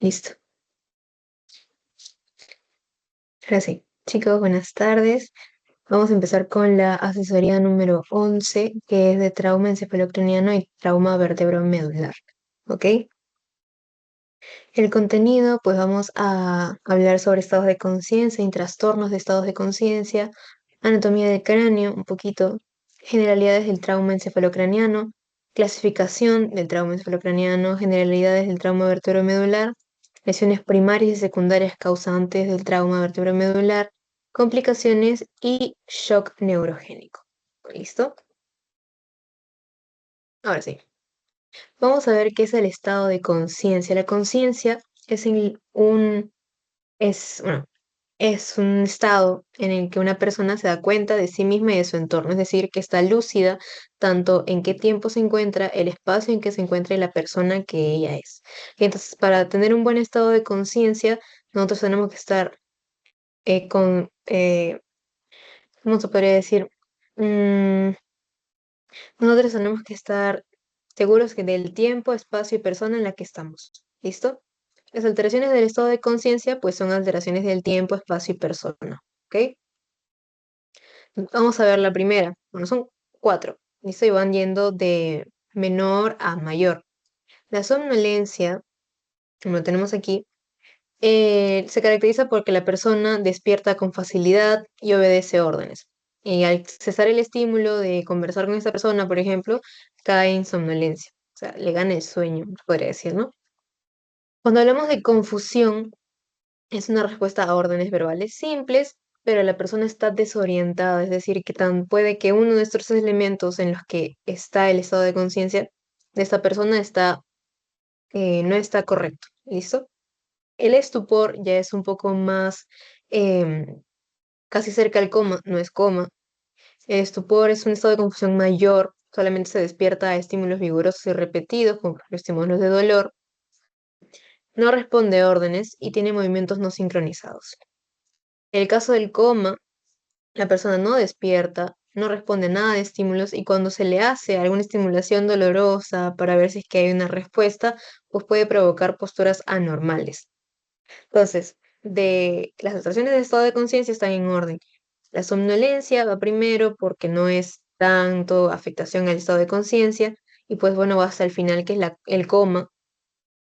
Listo. Ahora sí. Chicos, buenas tardes. Vamos a empezar con la asesoría número 11, que es de trauma encefalocraniano y trauma vertebromedular. ¿Ok? El contenido, pues vamos a hablar sobre estados de conciencia y trastornos de estados de conciencia, anatomía del cráneo, un poquito, generalidades del trauma encefalocraniano, clasificación del trauma encefalocraniano, generalidades del trauma vertebromedular, lesiones primarias y secundarias causantes del trauma vertebromedular, complicaciones y shock neurogénico. ¿Listo? Ahora sí. Vamos a ver qué es el estado de conciencia. La conciencia es bueno, es un estado en el que una persona se da cuenta de sí misma y de su entorno, es decir, que está lúcida tanto en qué tiempo se encuentra, el espacio en que se encuentra y la persona que ella es. Y entonces, para tener un buen estado de conciencia, nosotros tenemos que estar ¿cómo se podría decir? Mm, nosotros tenemos que estar seguros del tiempo, espacio y persona en la que estamos. ¿Listo? Las alteraciones del estado de conciencia, pues son alteraciones del tiempo, espacio y persona. ¿Ok? Vamos a ver la primera. Bueno, son cuatro. ¿Listo? Y van yendo de menor a mayor. La somnolencia, como lo tenemos aquí, se caracteriza porque la persona despierta con facilidad y obedece órdenes. Y al cesar el estímulo de conversar con esta persona, por ejemplo, cae en somnolencia. O sea, le gana el sueño, se podría decir, ¿no? Cuando hablamos de confusión, es una respuesta a órdenes verbales simples, pero la persona está desorientada, es decir, que puede que uno de estos tres elementos en los que está el estado de conciencia de esta persona no está correcto. ¿Listo? El estupor ya es un poco más em, casi cerca al coma, no es coma. El estupor es un estado de confusión mayor, solamente se despierta a estímulos vigorosos y repetidos, como por ejemplo estímulos de dolor, no responde a órdenes y tiene movimientos no sincronizados. En el caso del coma, la persona no despierta, no responde a nada de estímulos y cuando se le hace alguna estimulación dolorosa para ver si es que hay una respuesta, pues puede provocar posturas anormales. Entonces, de las alteraciones de estado de conciencia están en orden. La somnolencia va primero porque no es tanto afectación al estado de conciencia y pues bueno, va hasta el final que es el coma,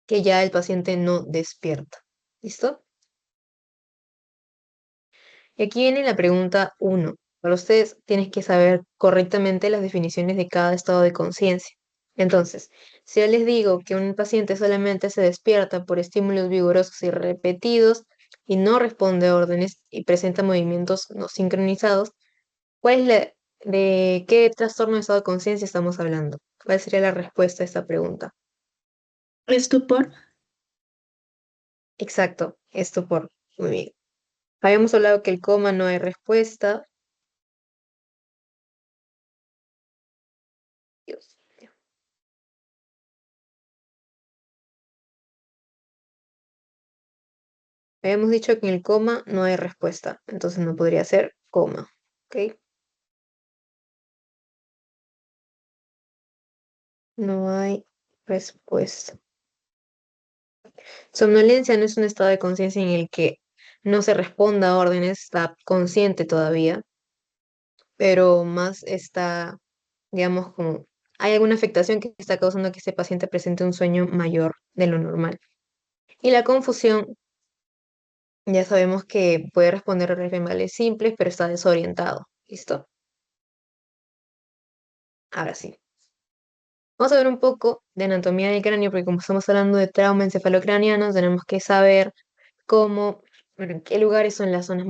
que ya el paciente no despierta. ¿Listo? Y aquí viene la pregunta uno. Para ustedes tienes que saber correctamente las definiciones de cada estado de conciencia. Entonces, si yo les digo que un paciente solamente se despierta por estímulos vigorosos y repetidos y no responde a órdenes y presenta movimientos no sincronizados, ¿de qué trastorno de estado de conciencia estamos hablando? ¿Cuál sería la respuesta a esta pregunta? Estupor. Exacto, estupor. Muy bien. Habíamos hablado que el coma no hay respuesta. Dios mío. Habíamos dicho que en el coma no hay respuesta, entonces no podría ser coma. ¿Ok? No hay respuesta. Somnolencia no es un estado de conciencia en el que no se responda a órdenes, está consciente todavía, pero más está, digamos, como hay alguna afectación que está causando que este paciente presente un sueño mayor de lo normal. Y la confusión, ya sabemos que puede responder a órdenes verbales simples, pero está desorientado. ¿Listo? Ahora sí. Vamos a ver un poco de anatomía del cráneo, porque como estamos hablando de trauma encefalocraniano, tenemos que saber cómo, bueno, en qué lugares son las zonas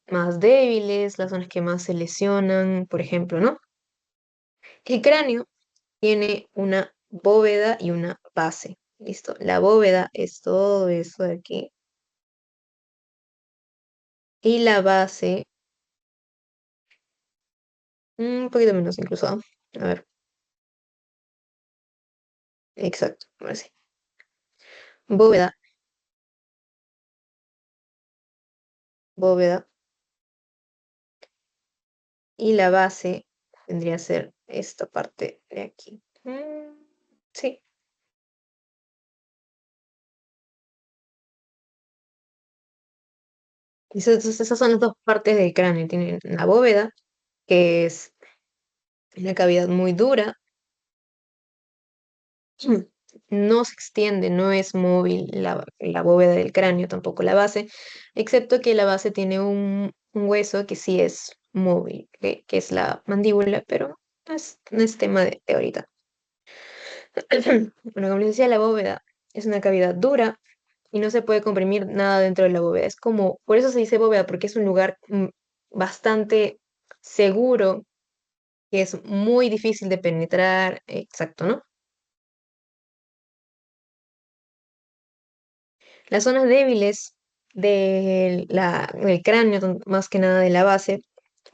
más débiles, las zonas que más se lesionan, por ejemplo, ¿no? El cráneo tiene una bóveda y una base. ¿Listo? La bóveda es todo eso de aquí. Y la base, un poquito menos incluso. A ver, exacto, ahora sí. Bóveda, bóveda. Y la base vendría a ser esta parte de aquí. Sí, Y entonces esas son las dos partes del cráneo. Tienen la bóveda, que es una cavidad muy dura, no se extiende, no es móvil la bóveda del cráneo, tampoco la base, excepto que la base tiene un hueso que sí es móvil, que es la mandíbula, pero no es tema de ahorita. Bueno, como les decía, la bóveda es una cavidad dura y no se puede comprimir nada dentro de la bóveda. Es como, por eso se dice bóveda, porque es un lugar bastante seguro, que es muy difícil de penetrar, exacto, ¿no? Las zonas débiles del cráneo, más que nada de la base,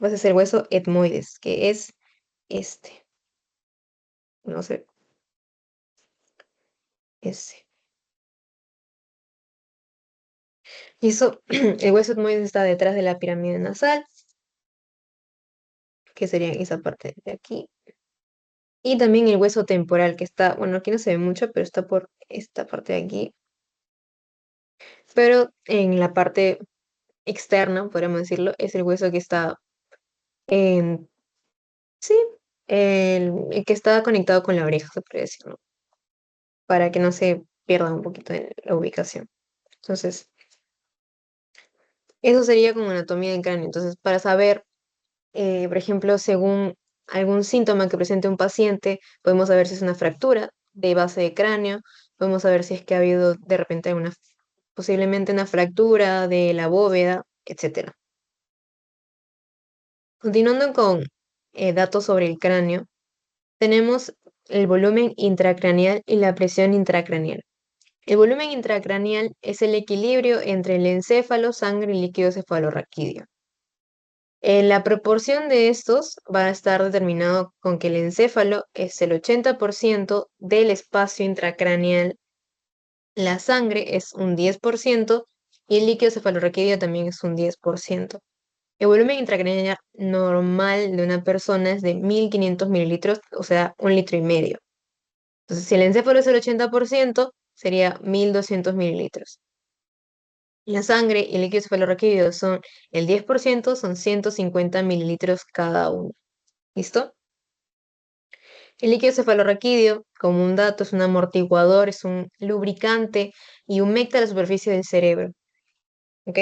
va a ser el hueso etmoides, que es este, no sé, ese. Y eso, el hueso etmoides está detrás de la pirámide nasal, que sería esa parte de aquí. Y también el hueso temporal, que está, bueno, aquí no se ve mucho, pero está por esta parte de aquí. Pero en la parte externa, podríamos decirlo, es el hueso que está en, sí, el que está conectado con la oreja, se podría decir, ¿no? Para que no se pierda un poquito en la ubicación. Entonces, eso sería como anatomía del cráneo. Entonces, para saber, por ejemplo, según algún síntoma que presente un paciente, podemos saber si es una fractura de base de cráneo, podemos saber si es que ha habido de repente posiblemente una fractura de la bóveda, etcétera. Continuando con datos sobre el cráneo, tenemos el volumen intracraneal y la presión intracraneal. El volumen intracraneal es el equilibrio entre el encéfalo, sangre y líquido cefalorraquídeo. La proporción de estos va a estar determinado con que el encéfalo es el 80% del espacio intracraneal, la sangre es un 10% y el líquido cefalorraquídeo también es un 10%. El volumen intracraneal normal de una persona es de 1500 mililitros, o sea, 1,5 litros. Entonces, si el encéfalo es el 80%, sería 1200 mililitros. La sangre y el líquido cefalorraquídeo son el 10%, son 150 mililitros cada uno. ¿Listo? El líquido cefalorraquídeo, como un dato, es un amortiguador, es un lubricante y humecta la superficie del cerebro. ¿Ok?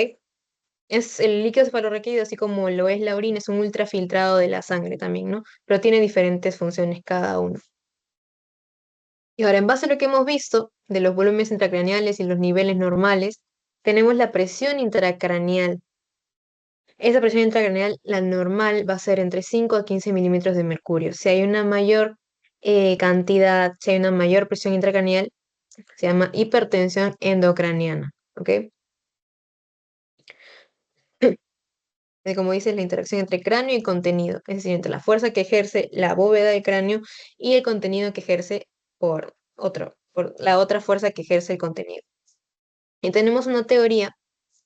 Es el líquido cefalorraquídeo, así como lo es la orina, es un ultrafiltrado de la sangre también, ¿no? Pero tiene diferentes funciones cada uno. Y ahora, en base a lo que hemos visto de los volúmenes intracraneales y los niveles normales, tenemos la presión intracraneal. Esa presión intracraneal, la normal, va a ser entre 5 a 15 milímetros de mercurio. Si hay una mayor cantidad, si hay una mayor presión intracraneal, se llama hipertensión endocraniana. ¿Ok? Como dices, la interacción entre cráneo y contenido, es decir, entre la fuerza que ejerce la bóveda del cráneo y el contenido que ejerce por la otra fuerza que ejerce el contenido. Y tenemos una teoría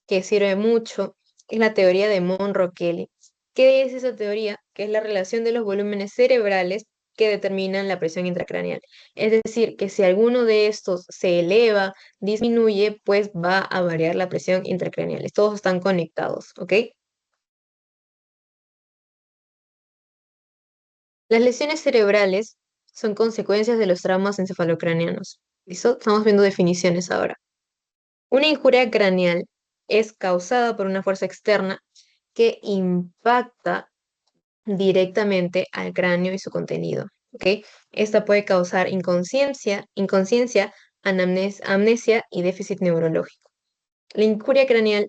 que sirve mucho, que es la teoría de Monro-Kelly. ¿Qué es esa teoría? Que es la relación de los volúmenes cerebrales que determinan la presión intracraneal. Es decir, que si alguno de estos se eleva, disminuye, pues va a variar la presión intracraneal. Todos están conectados, ¿ok? Las lesiones cerebrales son consecuencias de los traumas encefalocranianos. ¿Listo? Estamos viendo definiciones ahora. Una injuria craneal es causada por una fuerza externa que impacta directamente al cráneo y su contenido. ¿Ok? Esta puede causar inconsciencia, amnesia y déficit neurológico. La injuria craneal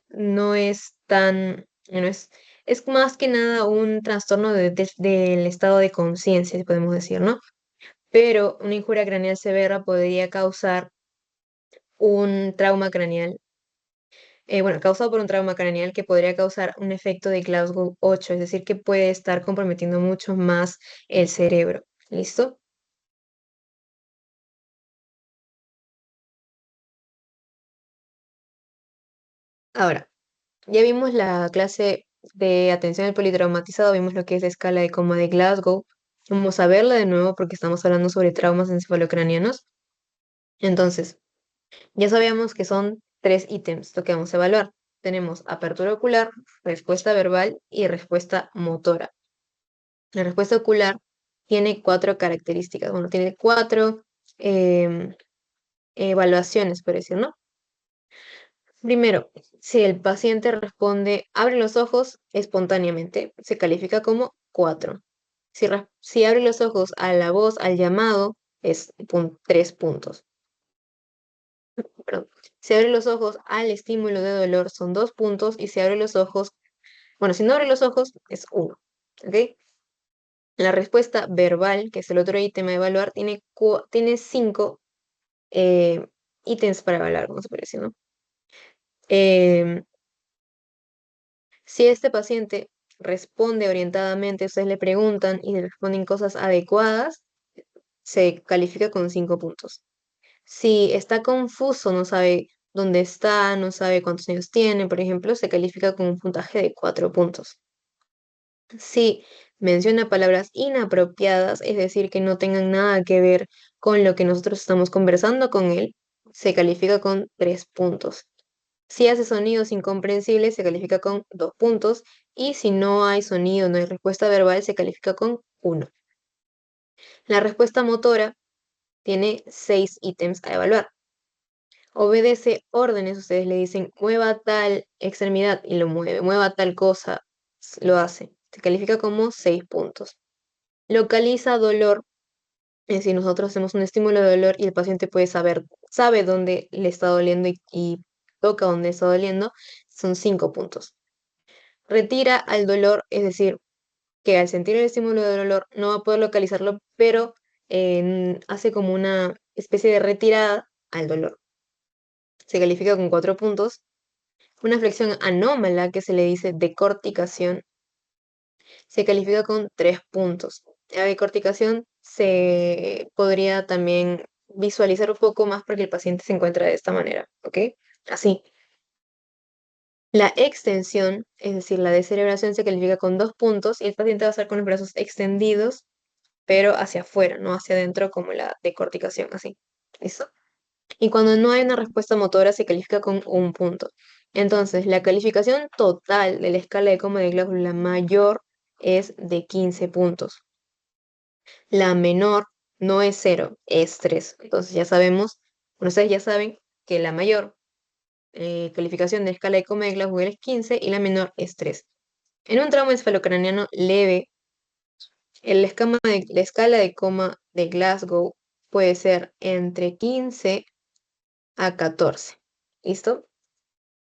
es más que nada un trastorno del estado de conciencia, si podemos decir, ¿no? Pero una injuria craneal severa podría causar un trauma craneal, bueno, causado por un trauma craneal que podría causar un efecto de Glasgow 8, es decir, que puede estar comprometiendo mucho más el cerebro. ¿Listo? Ahora, ya vimos la clase de atención al politraumatizado, vimos lo que es la escala de coma de Glasgow. Vamos a verla de nuevo porque estamos hablando sobre traumas encefalocranianos. Entonces, ya sabíamos que son tres ítems lo que vamos a evaluar. tenemos apertura ocular, respuesta verbal y respuesta motora. La respuesta ocular tiene cuatro características, bueno, tiene cuatro em, evaluaciones, por decir, ¿no? Primero, si el paciente responde, abre los ojos espontáneamente, se califica como 4. Si abre los ojos a la voz, al llamado, es 3 puntos. Perdón. Si abre los ojos al estímulo de dolor, son 2 puntos. Y si abre los ojos, bueno, si no abre los ojos, es 1. ¿Ok? La respuesta verbal, que es el otro ítem a evaluar, tiene 5 eh, ítems para evaluar, como se puede decir, ¿no? Em, Si este paciente responde orientadamente, ustedes le preguntan y le responden cosas adecuadas, se califica con 5 puntos. Si está confuso, no sabe dónde está, no sabe cuántos años tiene, por ejemplo, se califica con un puntaje de 4 puntos. Si menciona palabras inapropiadas, es decir, que no tengan nada que ver con lo que nosotros estamos conversando con él, se califica con 3 puntos. Si hace sonidos incomprensibles, se califica con 2 puntos. Y si no hay sonido, no hay respuesta verbal, se califica con 1. La respuesta motora tiene 6 ítems a evaluar. Obedece órdenes, ustedes le dicen, mueva tal extremidad y lo mueve, mueva tal cosa, lo hace. Se califica como 6 puntos. Localiza dolor, es decir, nosotros hacemos un estímulo de dolor y el paciente puede sabe dónde le está doliendo y toca dónde está doliendo, son 5 puntos. Retira al dolor, es decir, que al sentir el estímulo de dolor no va a poder localizarlo, pero hace como una especie de retirada al dolor. Se califica con 4 puntos. Una flexión anómala, que se le dice decorticación, se califica con 3 puntos. La decorticación se podría también visualizar un poco más porque el paciente se encuentra de esta manera, ¿ok? Así. La extensión, es decir, la descerebración, se califica con 2 puntos y el paciente va a estar con los brazos extendidos, pero hacia afuera, no hacia adentro como la decorticación, así. ¿Listo? Y cuando no hay una respuesta motora, se califica con 1 punto. Entonces, la calificación total de la escala de coma de Glasgow, la mayor, es de 15 puntos. La menor no es 0, es 3. Entonces, ya sabemos, bueno, ustedes ya saben que la mayor calificación de escala de coma de Glasgow es 15 y la menor es 3. En un trauma encefalocraniano leve, la escala de coma de Glasgow puede ser entre 15 a 14. ¿Listo?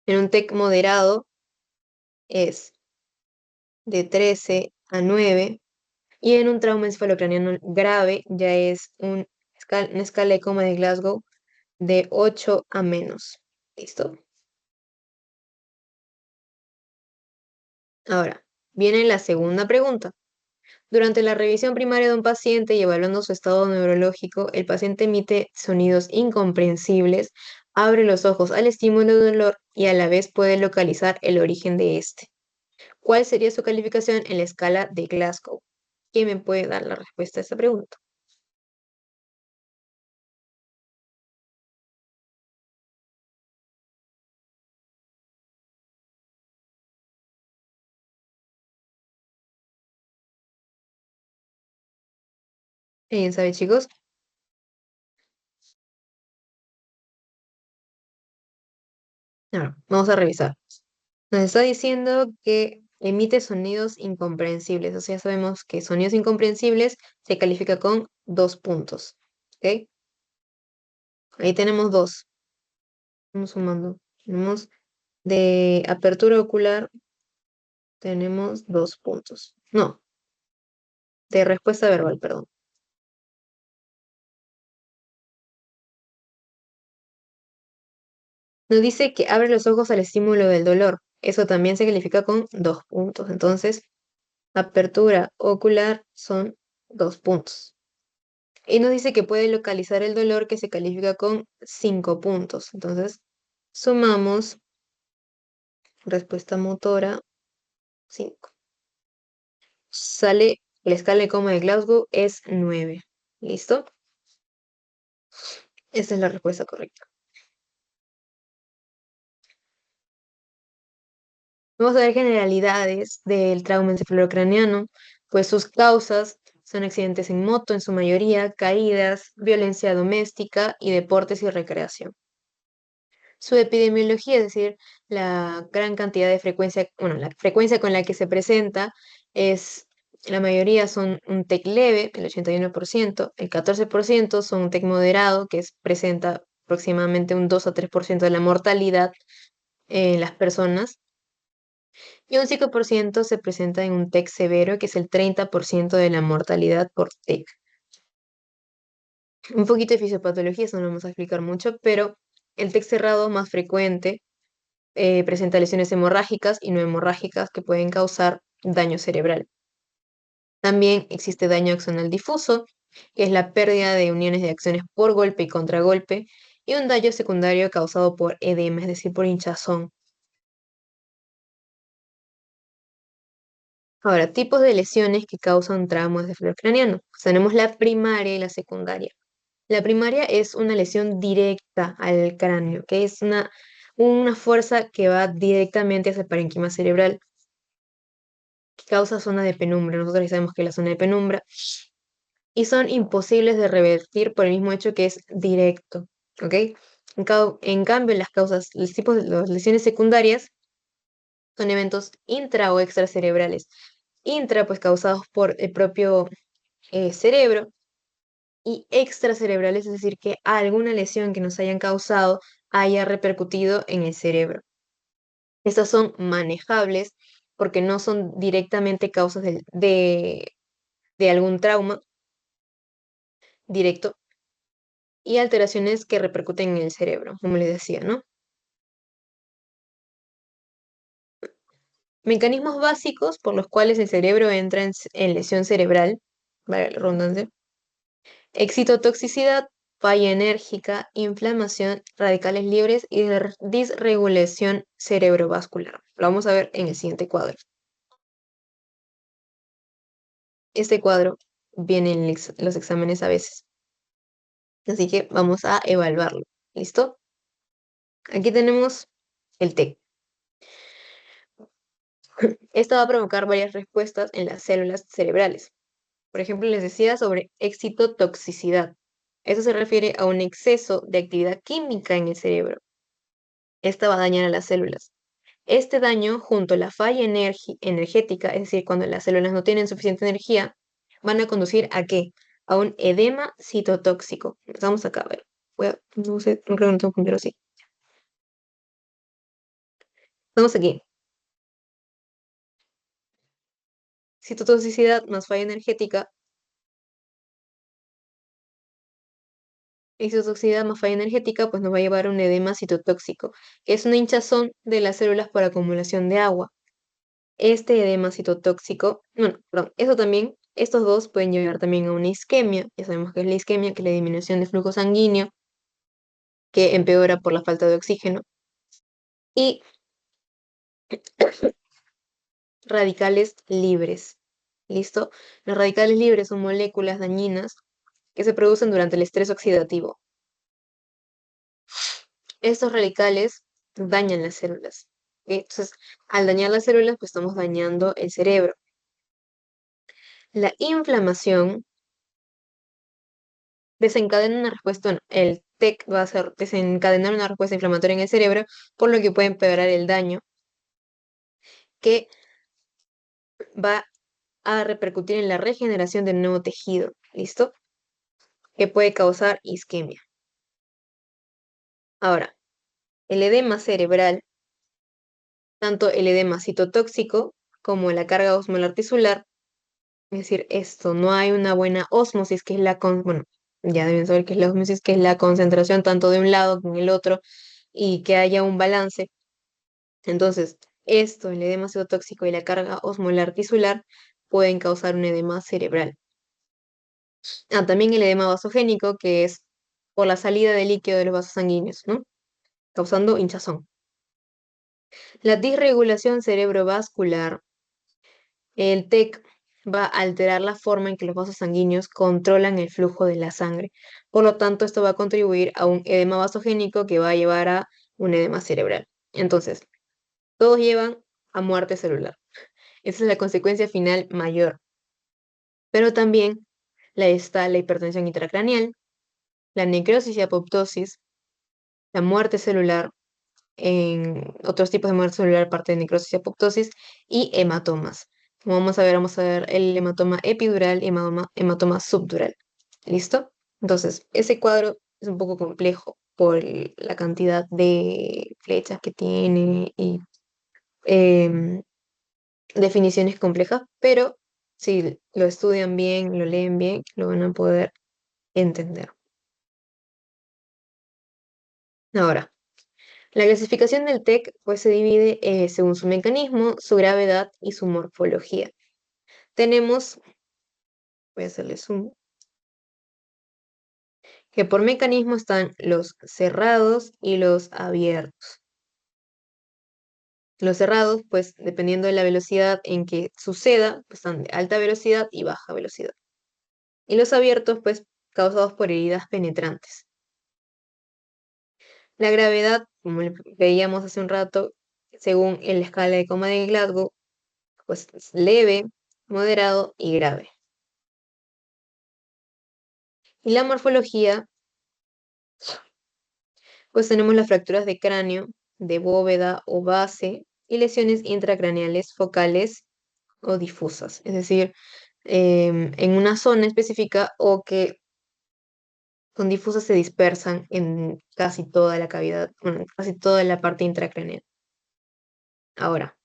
En un TEC moderado es de 13 a 9 y en un trauma encefalocraniano grave ya es una escala de coma de Glasgow de 8 a menos. ¿Listo? Ahora, viene la segunda pregunta. Durante la revisión primaria de un paciente y evaluando su estado neurológico, el paciente emite sonidos incomprensibles, abre los ojos al estímulo de dolor y a la vez puede localizar el origen de este. ¿Cuál sería su calificación en la escala de Glasgow? ¿Quién me puede dar la respuesta a esta pregunta? ¿Alguien sabe, chicos? Ahora, vamos a revisar. Nos está diciendo que emite sonidos incomprensibles. O sea, ya sabemos que sonidos incomprensibles se califica con 2 puntos. ¿Ok? Ahí tenemos 2. Vamos sumando. Tenemos de apertura ocular, tenemos 2 puntos. No, de respuesta verbal, perdón. Nos dice que abre los ojos al estímulo del dolor. Eso también se califica con 2 puntos. Entonces, apertura ocular son 2 puntos. Y nos dice que puede localizar el dolor, que se califica con 5 puntos. Entonces, sumamos respuesta motora 5. Sale la escala de coma de Glasgow es 9. ¿Listo? Esta es la respuesta correcta. Vamos a ver generalidades del trauma encefalocraniano, pues sus causas son accidentes en moto en su mayoría, caídas, violencia doméstica y deportes y recreación. Su epidemiología, es decir, la gran cantidad de frecuencia, bueno, la frecuencia con la que se presenta es, la mayoría son un TEC leve, el 81%, el 14% son un TEC moderado, que presenta aproximadamente un 2 a 3% de la mortalidad en las personas, y un 5% se presenta en un TEC severo, que es el 30% de la mortalidad por TEC. Un poquito de fisiopatología, eso no vamos a explicar mucho, pero el TEC cerrado más frecuente presenta lesiones hemorrágicas y no hemorrágicas que pueden causar daño cerebral. También existe daño axonal difuso, que es la pérdida de uniones de acciones por golpe y contragolpe, y un daño secundario causado por edema, es decir, por hinchazón. Ahora, tipos de lesiones que causan traumas de flor craneano. Tenemos la primaria y la secundaria. La primaria es una lesión directa al cráneo, que es una fuerza que va directamente hacia el parénquima cerebral, que causa zona de penumbra. Nosotros ya sabemos que es la zona de penumbra, y son imposibles de revertir por el mismo hecho que es directo, ¿ok? En cambio, las causas, los tipos de las lesiones secundarias son eventos intra o extracerebrales. Intra, pues causados por el propio cerebro, y extracerebrales, es decir, que alguna lesión que nos hayan causado haya repercutido en el cerebro. Estas son manejables porque no son directamente causas de algún trauma directo, y alteraciones que repercuten en el cerebro, como les decía, ¿no? Mecanismos básicos por los cuales el cerebro entra en lesión cerebral, vale la redundancia: excitotoxicidad, falla enérgica, inflamación, radicales libres y disregulación cerebrovascular. Lo vamos a ver en el siguiente cuadro. Este cuadro viene en los exámenes a veces, así que vamos a evaluarlo. ¿Listo? Aquí tenemos el TEC. Esto va a provocar varias respuestas en las células cerebrales. Por ejemplo, les decía sobre excitotoxicidad. Eso se refiere a un exceso de actividad química en el cerebro. Esta va a dañar a las células. Este daño, junto a la falla energética, es decir, cuando las células no tienen suficiente energía, van a conducir ¿a qué? A un edema citotóxico. Empezamos acá, a ver. No sé, no creo que no tengo puntero así. Vamos aquí. Citotoxicidad más falla energética. Excitotoxicidad más falla energética, pues nos va a llevar a un edema citotóxico, que es una hinchazón de las células por acumulación de agua. Este edema citotóxico, bueno, perdón, eso también, estos dos pueden llevar también a una isquemia. Ya sabemos que es la isquemia, que es la disminución de flujo sanguíneo, que empeora por la falta de oxígeno. Y radicales libres. ¿Listo? Los radicales libres son moléculas dañinas que se producen durante el estrés oxidativo. Estos radicales dañan las células. ¿Ok? Entonces, al dañar las células, pues estamos dañando el cerebro. La inflamación desencadena una respuesta, bueno, el TEC va a hacer desencadenar una respuesta inflamatoria en el cerebro, por lo que puede empeorar el daño, que va a repercutir en la regeneración del nuevo tejido. ¿Listo? Que puede causar isquemia. Ahora, el edema cerebral, tanto el edema citotóxico como la carga osmolar tisular, es decir, esto, no hay una buena ósmosis, que es bueno, ya deben saber que es la ósmosis, que es la concentración tanto de un lado como el otro, y que haya un balance. Entonces, esto, el edema citotóxico y la carga osmolar tisular, pueden causar un edema cerebral. También el edema vasogénico, que es por la salida de líquido de los vasos sanguíneos, ¿no? Causando hinchazón. La disregulación cerebrovascular, el TEC va a alterar la forma en que los vasos sanguíneos controlan el flujo de la sangre. Por lo tanto, esto va a contribuir a un edema vasogénico que va a llevar a un edema cerebral. Entonces, todos llevan a muerte celular. Esa es la consecuencia final mayor. Pero también está la hipertensión intracraneal, la necrosis y apoptosis, la muerte celular, en otros tipos de muerte celular aparte de necrosis y apoptosis, y hematomas. Como vamos a ver el hematoma epidural y hematoma subdural. ¿Listo? Entonces, ese cuadro es un poco complejo por la cantidad de flechas que tiene y em, definiciones complejas, pero si lo estudian bien, lo leen bien, lo van a poder entender. Ahora, la clasificación del TEC pues, se divide según su mecanismo, su gravedad y su morfología. Tenemos, voy a hacerle zoom, que por mecanismo están los cerrados y los abiertos. Los cerrados, pues dependiendo de la velocidad en que suceda, pues están de alta velocidad y baja velocidad. Y los abiertos, pues causados por heridas penetrantes. La gravedad, como veíamos hace un rato, según la escala de coma de Glasgow, pues es leve, moderado y grave. Y la morfología, pues tenemos las fracturas de cráneo, de bóveda o base y lesiones intracraneales focales o difusas, es decir, en una zona específica o que con difusas se dispersan en casi toda la cavidad, bueno, en casi toda la parte intracraneal. Ahora,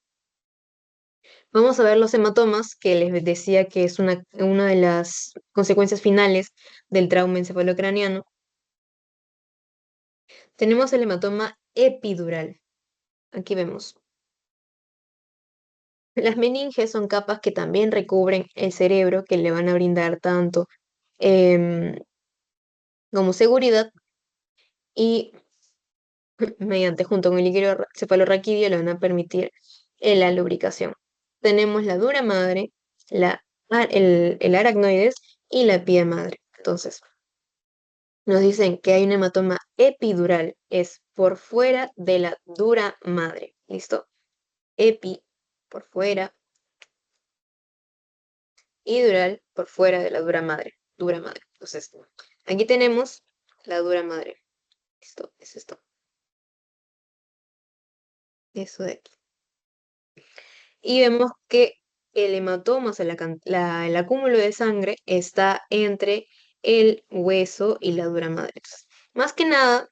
vamos a ver los hematomas, que les decía que es una de las consecuencias finales del trauma encefalocraniano. Tenemos el hematoma epidural. Aquí vemos. Las meninges son capas que también recubren el cerebro, que le van a brindar tanto em, como seguridad y mediante junto con el líquido cefalorraquídeo le van a permitir la lubricación. Tenemos la dura madre, el aracnoides y la pía madre. Entonces, nos dicen que hay un hematoma epidural, es por fuera de la dura madre. ¿Listo? Epi, por fuera, y dural, por fuera de la dura madre. Dura madre. Entonces, aquí tenemos la dura madre. Esto es esto. Eso de aquí. Y vemos que el hematoma, o sea, el acúmulo de sangre está entre el hueso y la dura madre. Entonces, más que nada,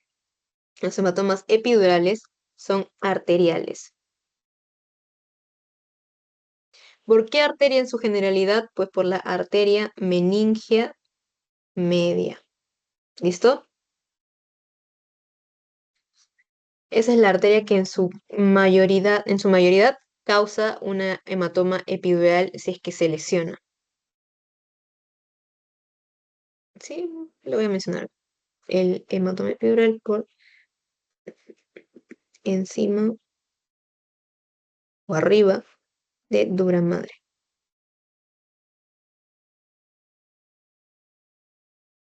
los hematomas epidurales son arteriales. ¿Por qué arteria en su generalidad? Pues por la arteria meningea media. ¿Listo? Esa es la arteria que en su mayoría causa una hematoma epidural si es que se lesiona. Sí, lo voy a mencionar. El hematoma epidural por encima o arriba de dura madre.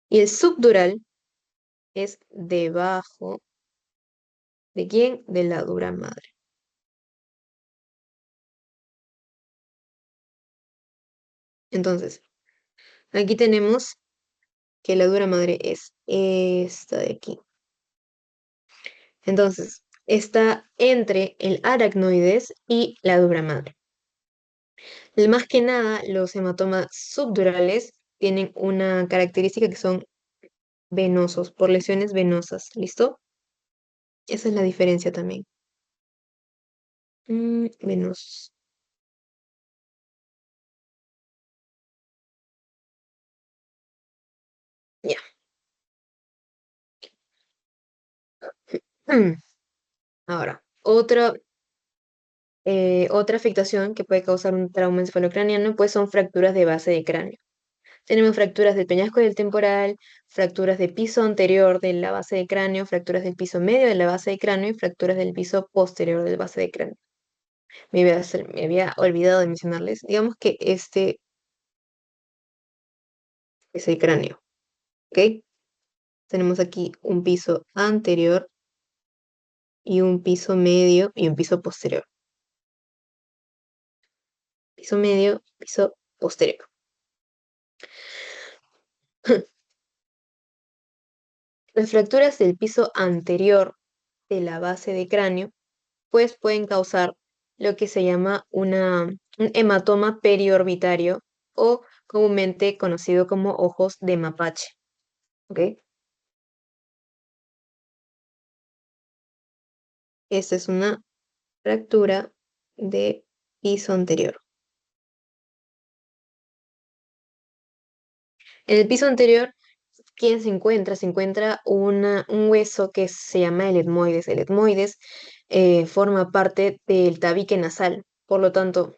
Y el subdural es debajo de quién? De la dura madre. Entonces, aquí tenemos que la dura madre es esta de aquí. Entonces, está entre el aracnoides y la dura madre. Más que nada, los hematomas subdurales tienen una característica que son venosos, por lesiones venosas. ¿Listo? Esa es la diferencia también. Venosos. Ya. Ahora, otra afectación que puede causar un trauma encefalocraniano, pues son fracturas de base de cráneo. Tenemos fracturas del peñasco y del temporal, fracturas del piso anterior de la base de cráneo, fracturas del piso medio de la base de cráneo y fracturas del piso posterior de la base de cráneo. Me había olvidado de mencionarles. Digamos que este es el cráneo, ¿ok? Tenemos aquí un piso anterior y un piso medio y un piso posterior. piso medio, piso posterior. Las fracturas del piso anterior de la base de cráneo, pues pueden causar lo que se llama un hematoma periorbitario o comúnmente conocido como ojos de mapache. ¿Ok? Esta es una fractura de piso anterior. En el piso anterior, ¿quién se encuentra? Se encuentra un hueso que se llama el etmoides. El etmoides forma parte del tabique nasal. Por lo tanto,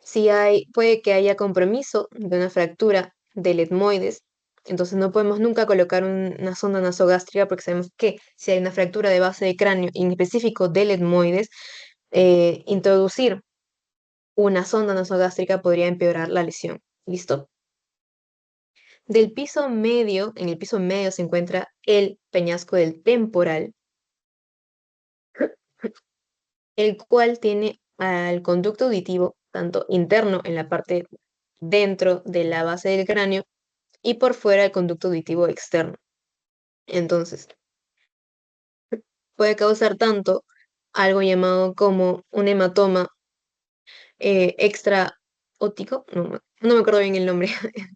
si puede que haya compromiso de una fractura del etmoides, entonces no podemos nunca colocar una sonda nasogástrica porque sabemos que si hay una fractura de base de cráneo, en específico del etmoides, introducir una sonda nasogástrica podría empeorar la lesión. ¿Listo? Del piso medio, en el piso medio se encuentra el peñasco del temporal, el cual tiene al conducto auditivo, tanto interno en la parte dentro de la base del cráneo y por fuera el conducto auditivo externo. Entonces, puede causar tanto algo llamado como un hematoma extra óptico, no me acuerdo bien el nombre,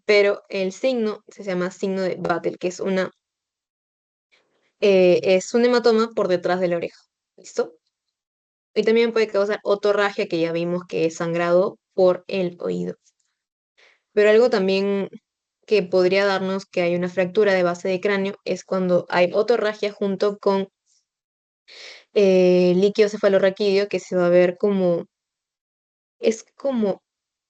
pero el signo se llama signo de Battle, que es un hematoma por detrás de la oreja. ¿Listo? Y también puede causar otorragia, que ya vimos que es sangrado por el oído. Pero algo también que podría darnos que hay una fractura de base de cráneo es cuando hay otorragia junto con líquido cefalorraquídeo, que se va a ver como, es como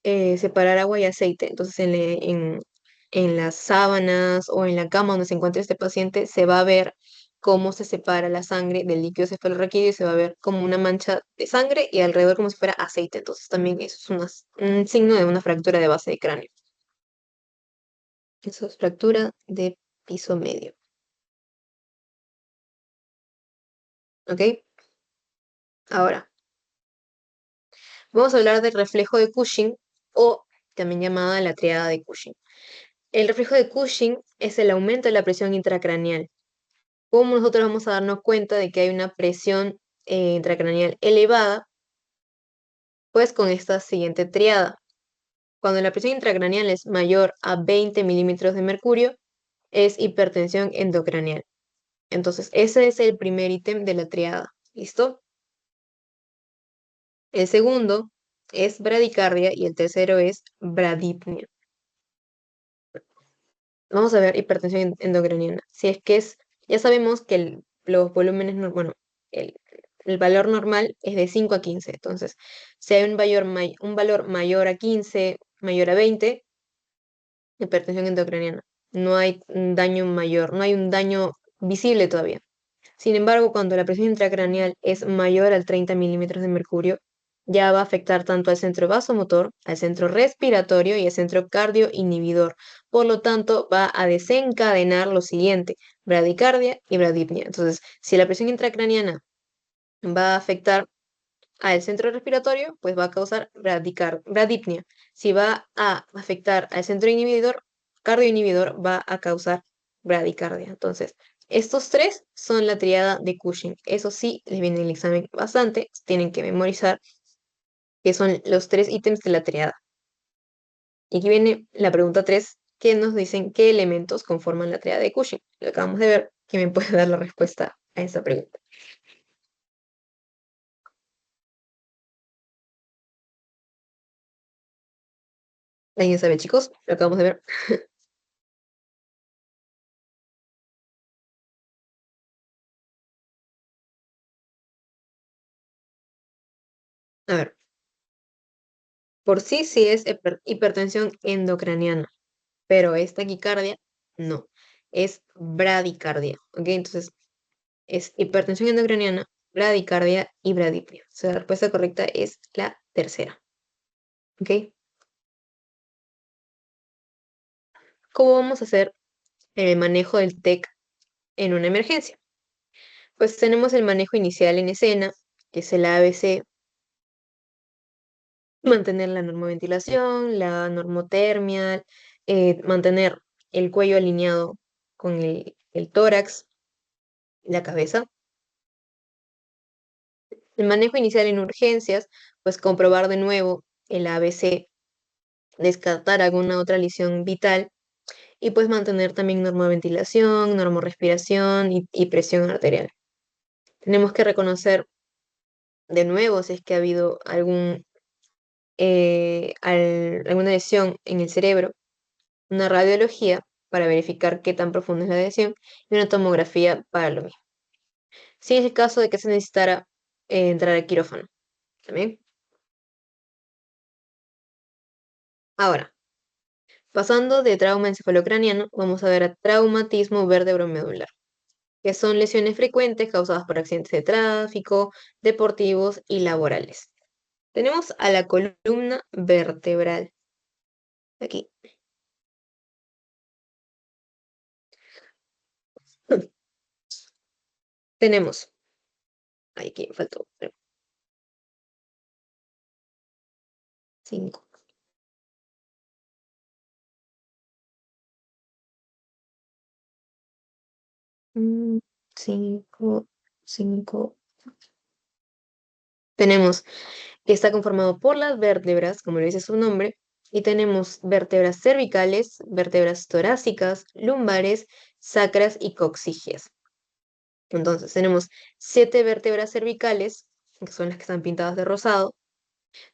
separar agua y aceite. Entonces en las sábanas o en la cama donde se encuentre este paciente se va a ver cómo se separa la sangre del líquido cefalorraquídeo y se va a ver como una mancha de sangre y alrededor como si fuera aceite. Entonces también eso es un signo de una fractura de base de cráneo. Eso es fractura de piso medio. ¿Ok? Ahora, vamos a hablar del reflejo de Cushing o también llamada la triada de Cushing. El reflejo de Cushing es el aumento de la presión intracraneal. ¿Cómo nosotros vamos a darnos cuenta de que hay una presión intracraneal elevada? Pues con esta siguiente triada. Cuando la presión intracraneal es mayor a 20 milímetros de mercurio, es hipertensión endocraneal. Entonces, ese es el primer ítem de la triada. ¿Listo? El segundo es bradicardia y el tercero es bradipnia. Vamos a ver hipertensión endocrinal. Si es que ya sabemos que los volúmenes, bueno, el, el valor normal es de 5 a 15. Entonces, si hay un valor mayor a 15, mayor a 20, hipertensión endocrinal. No hay un daño mayor, no hay un daño visible todavía. Sin embargo, cuando la presión intracraneal es mayor al 30 milímetros de mercurio, ya va a afectar tanto al centro vasomotor, al centro respiratorio y al centro cardioinhibidor. Por lo tanto, va a desencadenar lo siguiente, bradicardia y bradipnia. Entonces, si la presión intracraniana va a afectar al centro respiratorio, pues va a causar bradipnia. Si va a afectar al centro inhibidor, cardioinhibidor, va a causar bradicardia. Entonces, estos tres son la triada de Cushing. Eso sí, les viene en el examen bastante. Tienen que memorizar que son los tres ítems de la triada. Y aquí viene la pregunta 3, que nos dicen qué elementos conforman la triada de Cushing. Lo acabamos de ver, que me puede dar la respuesta a esa pregunta. ¿Alguien sabe, chicos? Lo acabamos de ver. A ver, por sí es hipertensión endocraniana, pero esta taquicardia no, es bradicardia, ¿ok? Entonces es hipertensión endocraniana, bradicardia y bradipnia. O sea, la respuesta correcta es la tercera, ¿ok? ¿Cómo vamos a hacer el manejo del TEC en una emergencia? Pues tenemos el manejo inicial en escena, que es el ABC, mantener la normoventilación, la normotermia, mantener el cuello alineado con el tórax, la cabeza. El manejo inicial en urgencias, pues comprobar de nuevo el ABC, descartar alguna otra lesión vital y pues mantener también normoventilación, normorrespiración y presión arterial. Tenemos que reconocer de nuevo si es que ha habido alguna lesión en el cerebro, una radiología para verificar qué tan profunda es la lesión y una tomografía para lo mismo. Si es el caso de que se necesitara entrar al quirófano también. Ahora, pasando de trauma encefalocraniano, vamos a ver a traumatismo vertebromedular, que son lesiones frecuentes causadas por accidentes de tráfico, deportivos y laborales. Tenemos a la columna vertebral. Aquí. Tenemos. Aquí faltó. 5. 5, 5. Tenemos que está conformado por las vértebras, como lo dice su nombre, y tenemos vértebras cervicales, vértebras torácicas, lumbares, sacras y coxígeas. Entonces, tenemos 7 vértebras cervicales, que son las que están pintadas de rosado,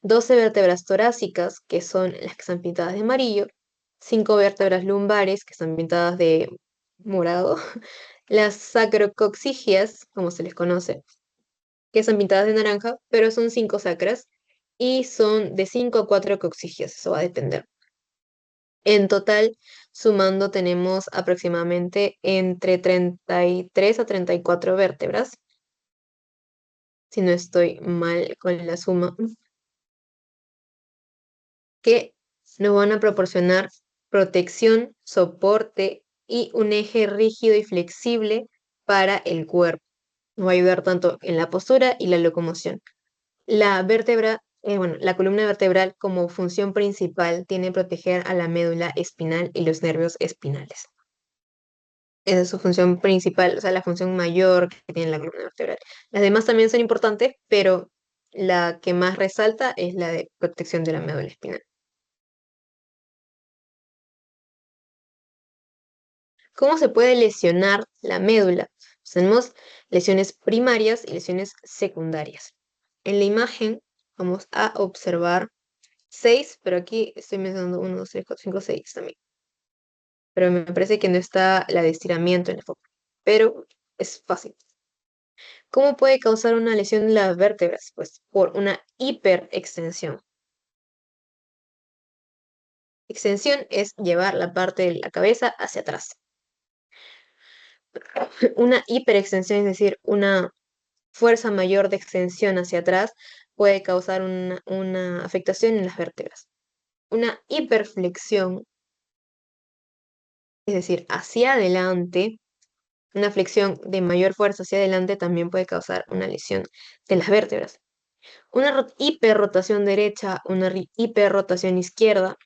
12 vértebras torácicas, que son las que están pintadas de amarillo, 5 vértebras lumbares, que están pintadas de morado, las sacrocoxígeas, como se les conoce, que están pintadas de naranja, pero son 5 sacras y son de 5 a 4 coxígeas, eso va a depender. En total, sumando, tenemos aproximadamente entre 33 a 34 vértebras, si no estoy mal con la suma, que nos van a proporcionar protección, soporte y un eje rígido y flexible para el cuerpo. Nos va a ayudar tanto en la postura y la locomoción. La vértebra, bueno, la columna vertebral como función principal tiene proteger a la médula espinal y los nervios espinales. Esa es su función principal, o sea, la función mayor que tiene la columna vertebral. Las demás también son importantes, pero la que más resalta es la de protección de la médula espinal. ¿Cómo se puede lesionar la médula? Pues tenemos lesiones primarias y lesiones secundarias. En la imagen vamos a observar 6, pero aquí estoy mencionando 1, 2, 3, 4, 5, 6 también. Pero me parece que no está la de estiramiento en la foto. Pero es fácil. ¿Cómo puede causar una lesión en las vértebras? Pues por una hiperextensión. Extensión es llevar la parte de la cabeza hacia atrás. Una hiperextensión, es decir, una fuerza mayor de extensión hacia atrás, puede causar una afectación en las vértebras. Una hiperflexión, es decir, hacia adelante, una flexión de mayor fuerza hacia adelante también puede causar una lesión de las vértebras. Una hiperrotación derecha, una hiperrotación izquierda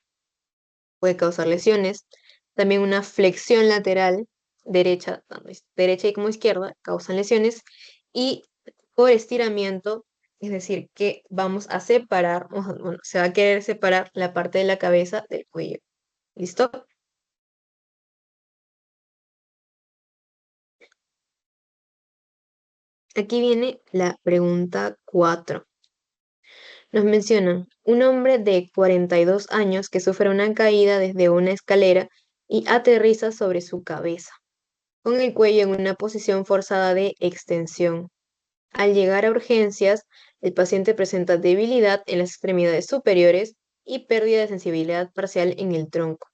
puede causar lesiones. También una flexión lateral derecha, tanto derecha y como izquierda, causan lesiones. Y por estiramiento, es decir, que vamos a separar, bueno, se va a querer separar la parte de la cabeza del cuello. ¿Listo? Aquí viene la pregunta 4. Nos mencionan un hombre de 42 años que sufre una caída desde una escalera y aterriza sobre su cabeza, con el cuello en una posición forzada de extensión. Al llegar a urgencias, el paciente presenta debilidad en las extremidades superiores y pérdida de sensibilidad parcial en el tronco.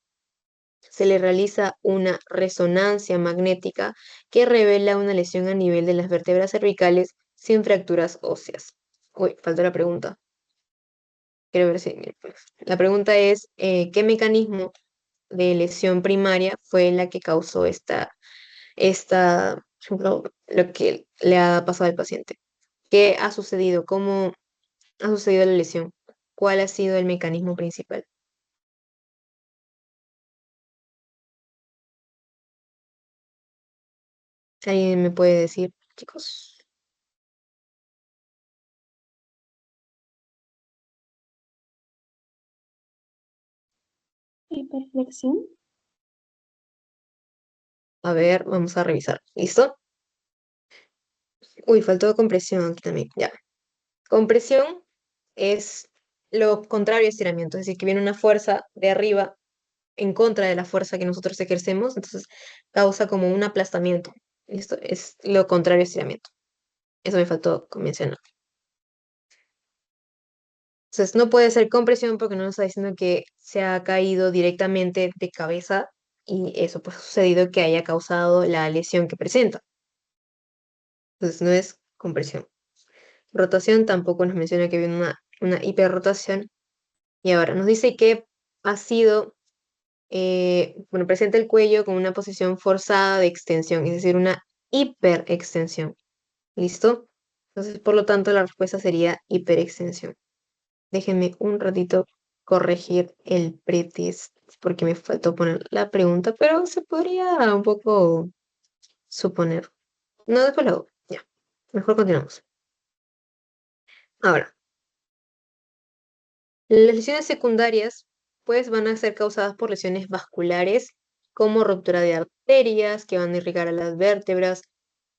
Se le realiza una resonancia magnética que revela una lesión a nivel de las vértebras cervicales sin fracturas óseas. Uy, falta la pregunta. Quiero ver si... La pregunta es, ¿qué mecanismo de lesión primaria fue la que causó por ejemplo, lo que le ha pasado al paciente? ¿Qué ha sucedido? ¿Cómo ha sucedido la lesión? cuál ha sido el mecanismo principal. ¿Alguien me puede decir, chicos? Hiperflexión. A ver, vamos a revisar. ¿Listo? Uy, faltó compresión aquí también. Ya. Compresión es lo contrario a estiramiento, es decir, que viene una fuerza de arriba en contra de la fuerza que nosotros ejercemos, entonces causa como un aplastamiento. Esto es lo contrario a estiramiento. Eso me faltó mencionar. Entonces no puede ser compresión porque no nos está diciendo que se ha caído directamente de cabeza y eso pues ha sucedido que haya causado la lesión que presenta. Entonces no es compresión. Rotación tampoco nos menciona que viene una hiperrotación. Y ahora nos dice que ha sido, bueno, presenta el cuello con una posición forzada de extensión, es decir, una hiperextensión. ¿Listo? Entonces, por lo tanto, la respuesta sería hiperextensión. Déjenme un ratito corregir el pretest porque me faltó poner la pregunta, pero se podría un poco suponer. No, después lo hago. Ya. Mejor continuamos. Ahora, las lesiones secundarias, pues, van a ser causadas por lesiones vasculares, como ruptura de arterias que van a irrigar a las vértebras,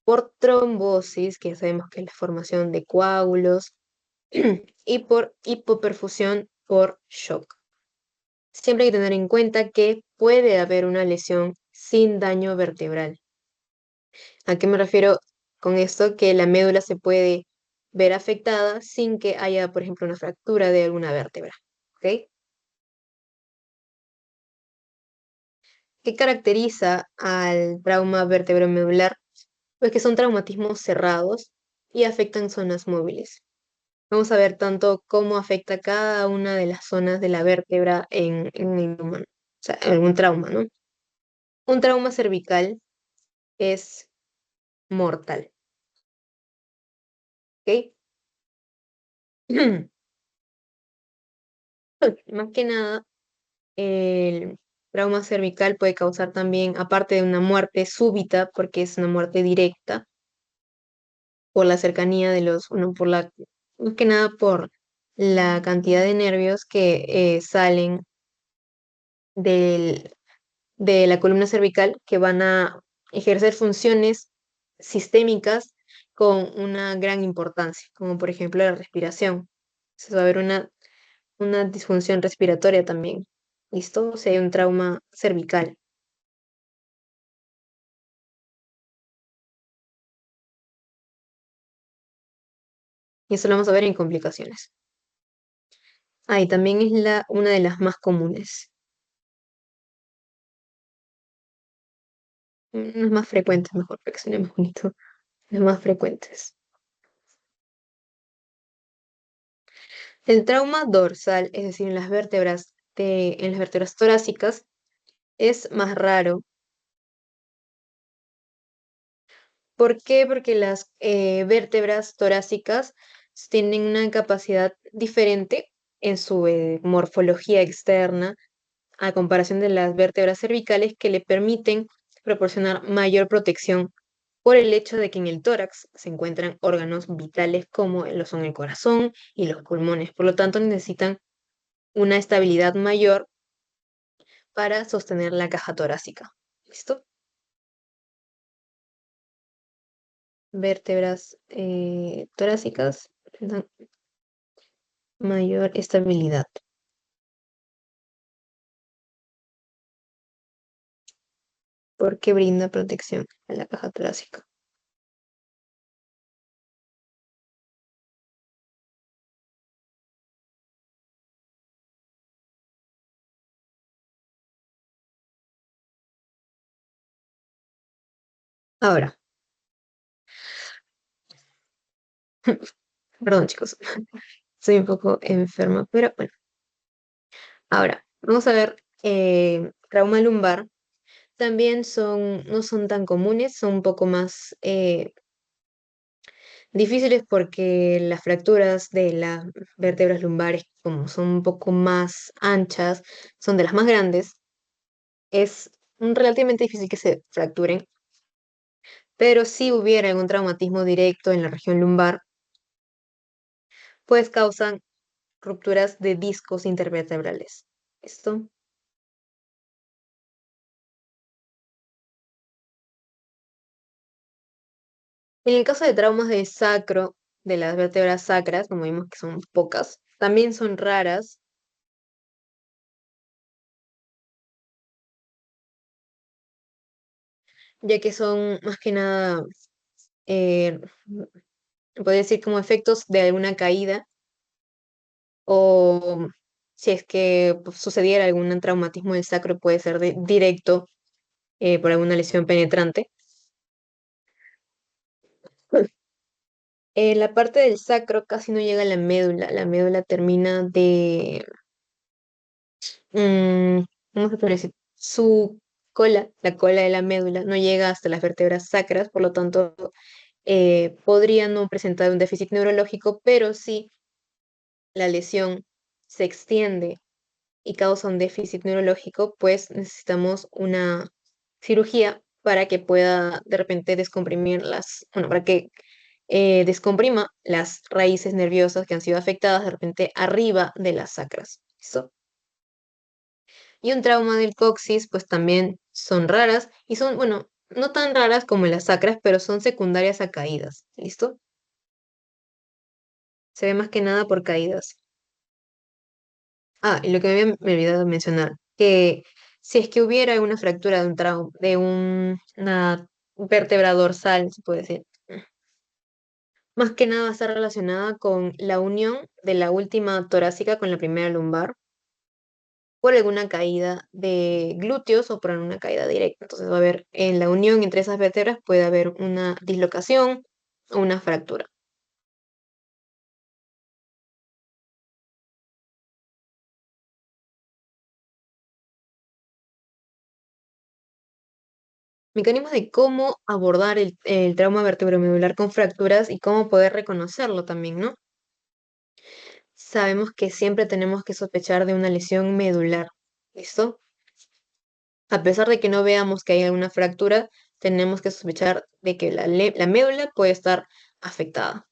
por trombosis, que sabemos que es la formación de coágulos, y por hipoperfusión por shock. Siempre hay que tener en cuenta que puede haber una lesión sin daño vertebral. ¿A qué me refiero con esto? Que la médula se puede ver afectada sin que haya, por ejemplo, una fractura de alguna vértebra. ¿Ok? ¿Qué caracteriza al trauma vertebromedular? Pues que son traumatismos cerrados y afectan zonas móviles. Vamos a ver tanto cómo afecta cada una de las zonas de la vértebra en el humano. O sea, en un trauma, ¿no? Un trauma cervical es mortal, ¿ok? Más que nada, el trauma cervical puede causar también, aparte de una muerte súbita, porque es una muerte directa, por la cercanía de los, bueno, por la, más que nada por la cantidad de nervios que salen del, de la columna cervical que van a ejercer funciones sistémicas con una gran importancia, como por ejemplo la respiración. Entonces va a haber una disfunción respiratoria también. ¿Listo? Si hay un trauma cervical. Y eso lo vamos a ver en complicaciones. Ah, y también es una de las más comunes. Las más frecuentes, mejor, para que suene más bonito. Las más frecuentes. El trauma dorsal, es decir, en las vértebras torácicas, es más raro. ¿Por qué? Porque las vértebras torácicas tienen una capacidad diferente en su morfología externa a comparación de las vértebras cervicales que le permiten proporcionar mayor protección por el hecho de que en el tórax se encuentran órganos vitales como lo son el corazón y los pulmones. Por lo tanto, necesitan una estabilidad mayor para sostener la caja torácica. ¿Listo? Vértebras torácicas dan mayor estabilidad porque brinda protección a la caja torácica. Ahora, perdón chicos, soy un poco enferma, pero bueno. Ahora, vamos a ver trauma lumbar. También no son tan comunes, son un poco más Difíciles porque las fracturas de las vértebras lumbares, como son un poco más anchas, son de las más grandes, es relativamente difícil que se fracturen, pero si hubiera algún traumatismo directo en la región lumbar, pues causan rupturas de discos intervertebrales. ¿Esto? En el caso de traumas de sacro, de las vértebras sacras, como vimos que son pocas, también son raras, ya que son más que nada, eh, podría decir como efectos de alguna caída o si es que pues, sucediera algún traumatismo del sacro, puede ser directo por alguna lesión penetrante. La parte del sacro casi no llega a la médula termina de, mm, ¿cómo se puede decir? Su cola, la cola de la médula, no llega hasta las vértebras sacras, por lo tanto, podría no presentar un déficit neurológico, pero si la lesión se extiende y causa un déficit neurológico, pues necesitamos una cirugía para que pueda de repente descomprimir bueno, para que descomprima las raíces nerviosas que han sido afectadas de repente arriba de las sacras. ¿Listo? Y un trauma del coxis, pues también son raras y son, bueno, no tan raras como las sacras, pero son secundarias a caídas. ¿Listo? Se ve más que nada por caídas. Ah, y lo que me había olvidado mencionar, que si es que hubiera una fractura de una vértebra dorsal, se puede decir, más que nada va a estar relacionada con la unión de la última torácica con la primera lumbar por alguna caída de glúteos o por alguna caída directa. Entonces va a haber en la unión entre esas vértebras puede haber una dislocación o una fractura. Mecanismos de cómo abordar el trauma vertebromedular con fracturas y cómo poder reconocerlo también, ¿no? Sabemos que siempre tenemos que sospechar de una lesión medular. ¿Listo? A pesar de que no veamos que hay alguna fractura, tenemos que sospechar de que la médula puede estar afectada.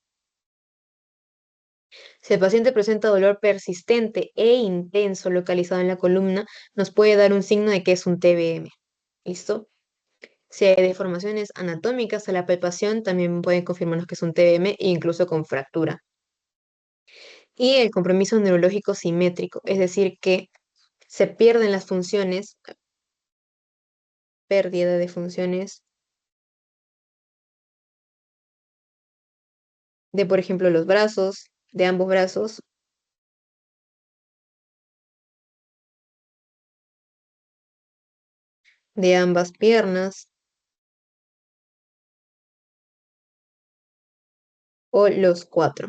Si el paciente presenta dolor persistente e intenso localizado en la columna, nos puede dar un signo de que es un TBM. ¿Listo? Si hay deformaciones anatómicas a la palpación, también pueden confirmarnos que es un TBM, incluso con fractura. Y el compromiso neurológico simétrico, es decir, que se pierden las funciones, pérdida de funciones de, por ejemplo, los brazos, de ambos brazos, de ambas piernas o los cuatro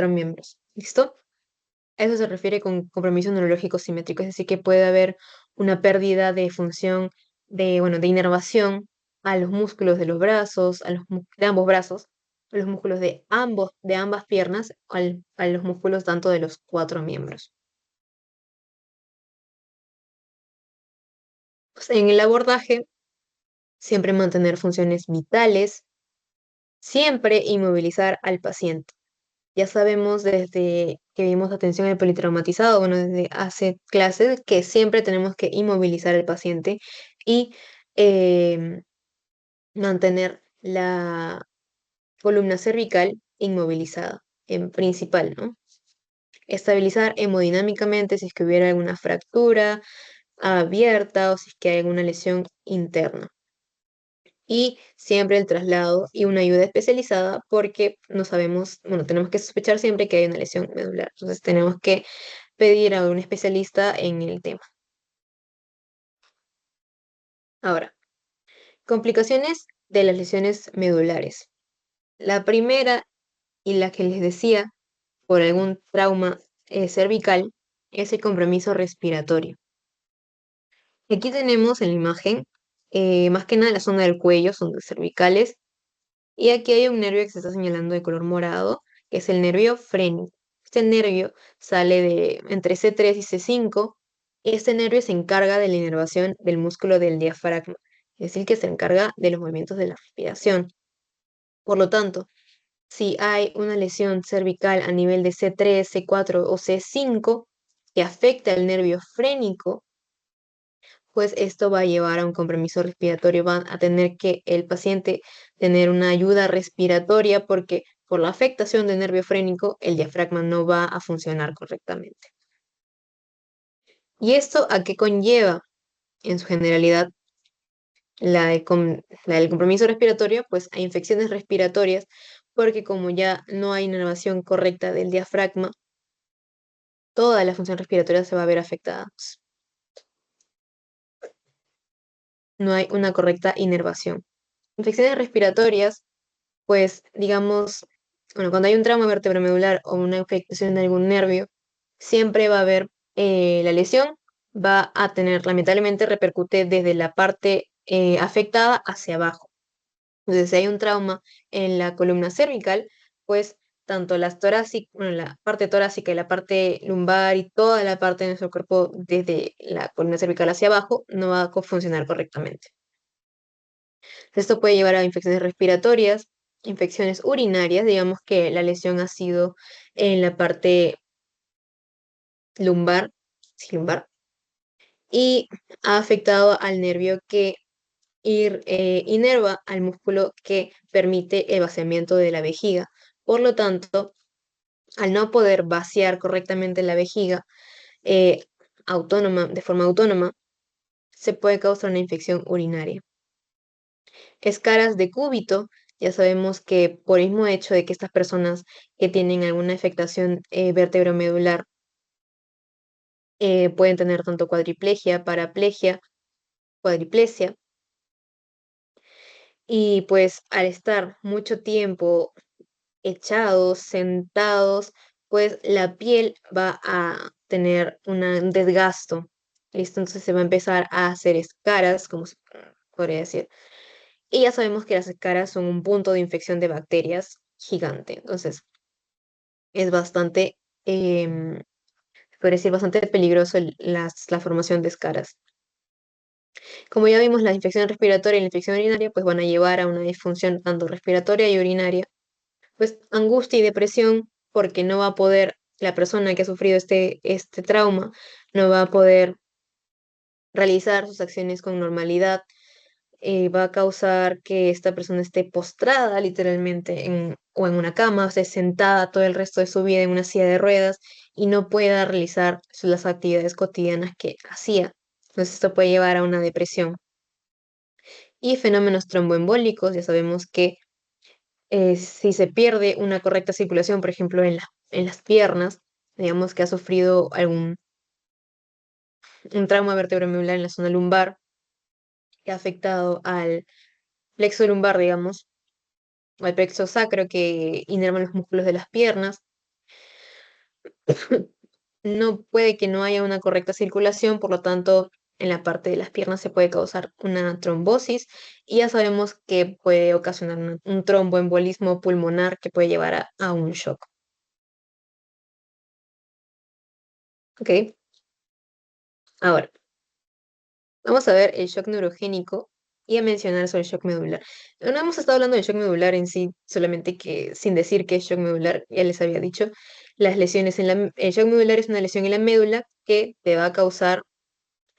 miembros. ¿Listo? A eso se refiere con compromiso neurológico simétrico, es decir, que puede haber una pérdida de función bueno, de inervación a los músculos de los brazos, de ambos brazos, a los músculos de ambas piernas, a los músculos tanto de los cuatro miembros. Pues, en el abordaje, siempre mantener funciones vitales, siempre inmovilizar al paciente. Ya sabemos desde que vimos atención al politraumatizado, bueno, desde hace clases, que siempre tenemos que inmovilizar al paciente y em, mantener la columna cervical inmovilizada, en principal, ¿no? Estabilizar hemodinámicamente si es que hubiera alguna fractura abierta o si es que hay alguna lesión interna. Y siempre el traslado y una ayuda especializada porque no sabemos, bueno, tenemos que sospechar siempre que hay una lesión medular. Entonces tenemos que pedir a un especialista en el tema. Ahora, complicaciones de las lesiones medulares. La primera y la que les decía por algún trauma cervical es el compromiso respiratorio. Aquí tenemos en la imagen más que nada la zona del cuello, son cervicales, Y aquí hay un nervio que se está señalando de color morado, que es el nervio frénico. Este nervio sale de entre C3 y C5. Este nervio se encarga de la inervación del músculo del diafragma, es decir, que se encarga de los movimientos de la respiración. Por lo tanto, si hay una lesión cervical a nivel de C3, C4 o C5 que afecta el nervio frénico, pues esto va a llevar a un compromiso respiratorio. Va a tener que el paciente tener una ayuda respiratoria porque por la afectación del nervio frénico el diafragma no va a funcionar correctamente. ¿Y esto a qué conlleva en su generalidad la del compromiso respiratorio? Pues a infecciones respiratorias, porque como ya no hay inervación correcta del diafragma, toda la función respiratoria se va a ver afectada. No hay una correcta inervación. Infecciones respiratorias, pues digamos, bueno, cuando hay un trauma vertebromedular o una afectación de algún nervio, siempre va a haber la lesión, va a tener, lamentablemente, repercute desde la parte afectada hacia abajo. Entonces, si hay un trauma en la columna cervical, pues tanto las torácicas, bueno, la parte torácica y la parte lumbar y toda la parte de nuestro cuerpo desde la columna cervical hacia abajo no va a funcionar correctamente. Esto puede llevar a infecciones respiratorias, infecciones urinarias, digamos que la lesión ha sido en la parte lumbar, sí, lumbar, y ha afectado al nervio que inerva al músculo que permite el vaciamiento de la vejiga. Por lo tanto, al no poder vaciar correctamente la vejiga de forma autónoma, se puede causar una infección urinaria. Escaras de cúbito, ya sabemos que por el mismo hecho de que estas personas que tienen alguna afectación vertebromedular pueden tener tanto cuadriplegia, paraplegia, cuadriplesia, y pues al estar mucho tiempo echados, sentados, pues la piel va a tener un desgasto. ¿Listo? Entonces se va a empezar a hacer escaras, como se podría decir. Y ya sabemos que las escaras son un punto de infección de bacterias gigante. Entonces es bastante, se podría decir, bastante peligroso la formación de escaras. Como ya vimos, la infección respiratoria y la infección urinaria pues van a llevar a una disfunción tanto respiratoria y urinaria, pues angustia y depresión, porque no va a poder, la persona que ha sufrido este trauma, no va a poder realizar sus acciones con normalidad. Va a causar que esta persona esté postrada literalmente o en una cama, o esté sentada todo el resto de su vida en una silla de ruedas y no pueda realizar las actividades cotidianas que hacía. Entonces esto puede llevar a una depresión. Y fenómenos tromboembólicos, ya sabemos que si se pierde una correcta circulación, por ejemplo, en las piernas, digamos que ha sufrido un trauma vertebromedular en la zona lumbar, que ha afectado al plexo lumbar, digamos, o al plexo sacro que inerva los músculos de las piernas, no puede que no haya una correcta circulación, por lo tanto, en la parte de las piernas se puede causar una trombosis y ya sabemos que puede ocasionar un tromboembolismo pulmonar que puede llevar a un shock. ¿Ok? Ahora, vamos a ver el shock neurogénico y a mencionar sobre el shock medular. No hemos estado hablando del shock medular en sí, solamente que sin decir que es shock medular, ya les había dicho, las lesiones el shock medular es una lesión en la médula que te va a causar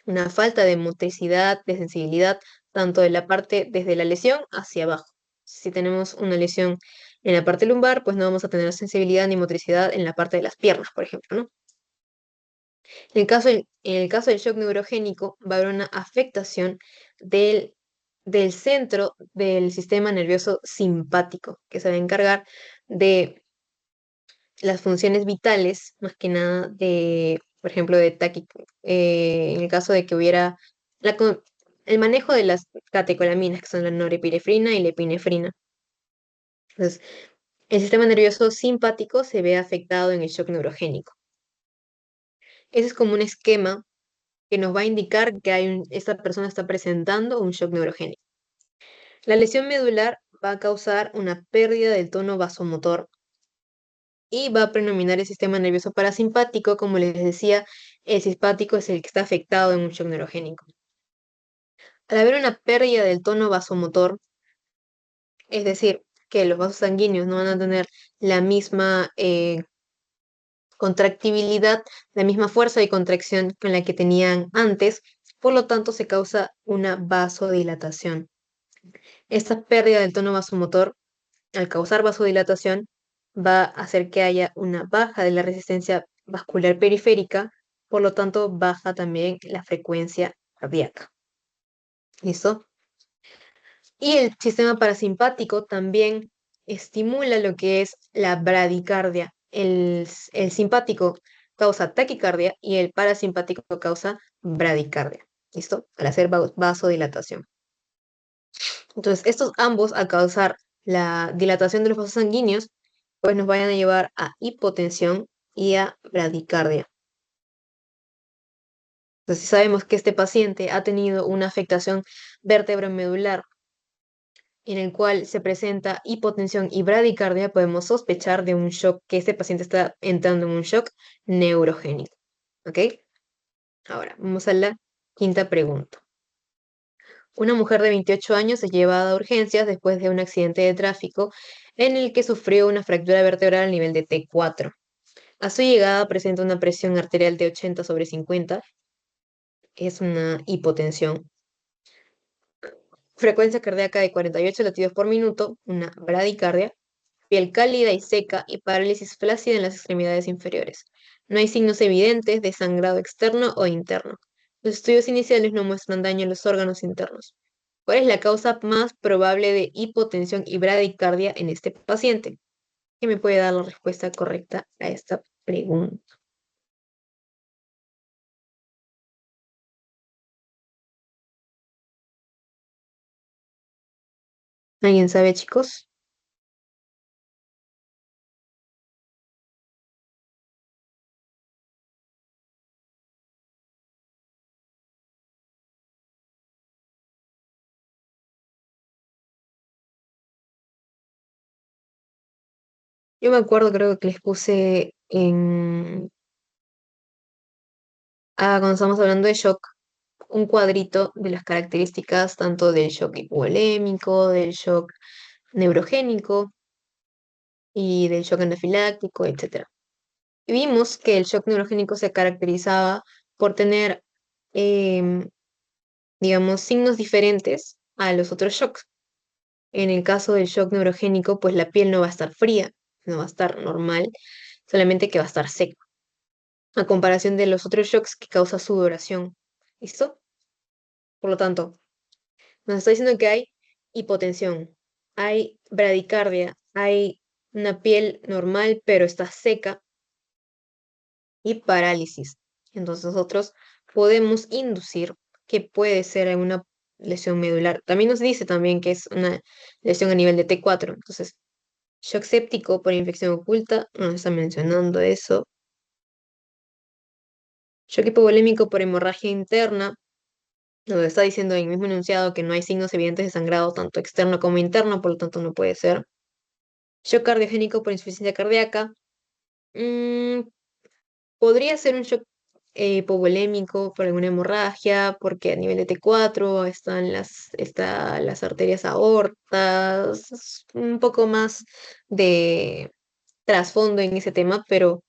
una falta de motricidad, de sensibilidad, tanto de la parte desde la lesión hacia abajo. Si tenemos una lesión en la parte lumbar, pues no vamos a tener sensibilidad ni motricidad en la parte de las piernas, por ejemplo, ¿no? En el caso del shock neurogénico, va a haber una afectación del, del centro del sistema nervioso simpático, que se va a encargar de las funciones vitales, más que nada de, por ejemplo, en el caso de que hubiera el manejo de las catecolaminas, que son la norepinefrina y la epinefrina. Entonces, el sistema nervioso simpático se ve afectado en el shock neurogénico. Ese es como un esquema que nos va a indicar que esta persona está presentando un shock neurogénico. La lesión medular va a causar una pérdida del tono vasomotor y va a predominar el sistema nervioso parasimpático. Como les decía, el simpático es el que está afectado en un shock neurogénico. Al haber una pérdida del tono vasomotor, es decir, que los vasos sanguíneos no van a tener la misma contractibilidad, la misma fuerza y contracción con la que tenían antes, por lo tanto se causa una vasodilatación. Esta pérdida del tono vasomotor, al causar vasodilatación, va a hacer que haya una baja de la resistencia vascular periférica, por lo tanto baja también la frecuencia cardíaca. ¿Listo? Y el sistema parasimpático también estimula lo que es la bradicardia. El simpático causa taquicardia y el parasimpático causa bradicardia. ¿Listo? Al hacer vasodilatación. Entonces, estos ambos, al causar la dilatación de los vasos sanguíneos, pues nos vayan a llevar a hipotensión y a bradicardia. Entonces, si sabemos que este paciente ha tenido una afectación vértebro-medular en el cual se presenta hipotensión y bradicardia, podemos sospechar de un shock, que este paciente está entrando en un shock neurogénico. ¿Ok? Ahora, vamos a la quinta pregunta. Una mujer de 28 años es llevada a urgencias después de un accidente de tráfico en el que sufrió una fractura vertebral a nivel de T4. A su llegada presenta una presión arterial de 80/50, es una hipotensión, frecuencia cardíaca de 48 latidos por minuto, una bradicardia, piel cálida y seca y parálisis flácida en las extremidades inferiores. No hay signos evidentes de sangrado externo o interno. Los estudios iniciales no muestran daño en los órganos internos. ¿Cuál es la causa más probable de hipotensión y bradicardia en este paciente? ¿Quién me puede dar la respuesta correcta a esta pregunta? ¿Alguien sabe, chicos? Yo me acuerdo, creo que les puse cuando estamos hablando de shock, un cuadrito de las características tanto del shock hipovolémico, del shock neurogénico y del shock anafiláctico, etcétera. Y vimos que el shock neurogénico se caracterizaba por tener, em, digamos, signos diferentes a los otros shocks. En el caso del shock neurogénico, pues la piel no va a estar fría, no va a estar normal, solamente que va a estar seca, a comparación de los otros shocks que causa sudoración. ¿Listo? Por lo tanto, nos está diciendo que hay hipotensión, hay bradicardia, hay una piel normal pero está seca y parálisis. Entonces nosotros podemos inducir que puede ser alguna lesión medular. También nos dice también que es una lesión a nivel de T4. Entonces, shock séptico por infección oculta, no nos está mencionando eso. Shock hipovolémico por hemorragia interna, nos está diciendo en el mismo enunciado que no hay signos evidentes de sangrado tanto externo como interno, por lo tanto no puede ser. Shock cardiogénico por insuficiencia cardíaca. mm, Podría ser un shock hipovolémico por alguna hemorragia, porque a nivel de T4 están las arterias aortas, es un poco más de trasfondo en ese tema, pero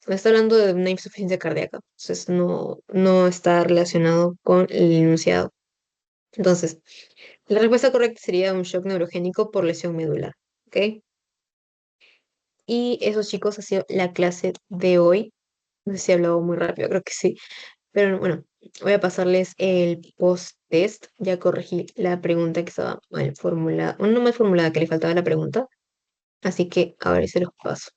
está hablando de una insuficiencia cardíaca, entonces no está relacionado con el enunciado. Entonces, la respuesta correcta sería un shock neurogénico por lesión medular, ¿ok? Y eso, chicos, ha sido la clase de hoy. No sé si he hablado muy rápido, creo que sí. Pero bueno, voy a pasarles el post-test. Ya corregí la pregunta que estaba mal formulada, o no mal formulada, que le faltaba la pregunta. Así que ahora se los paso.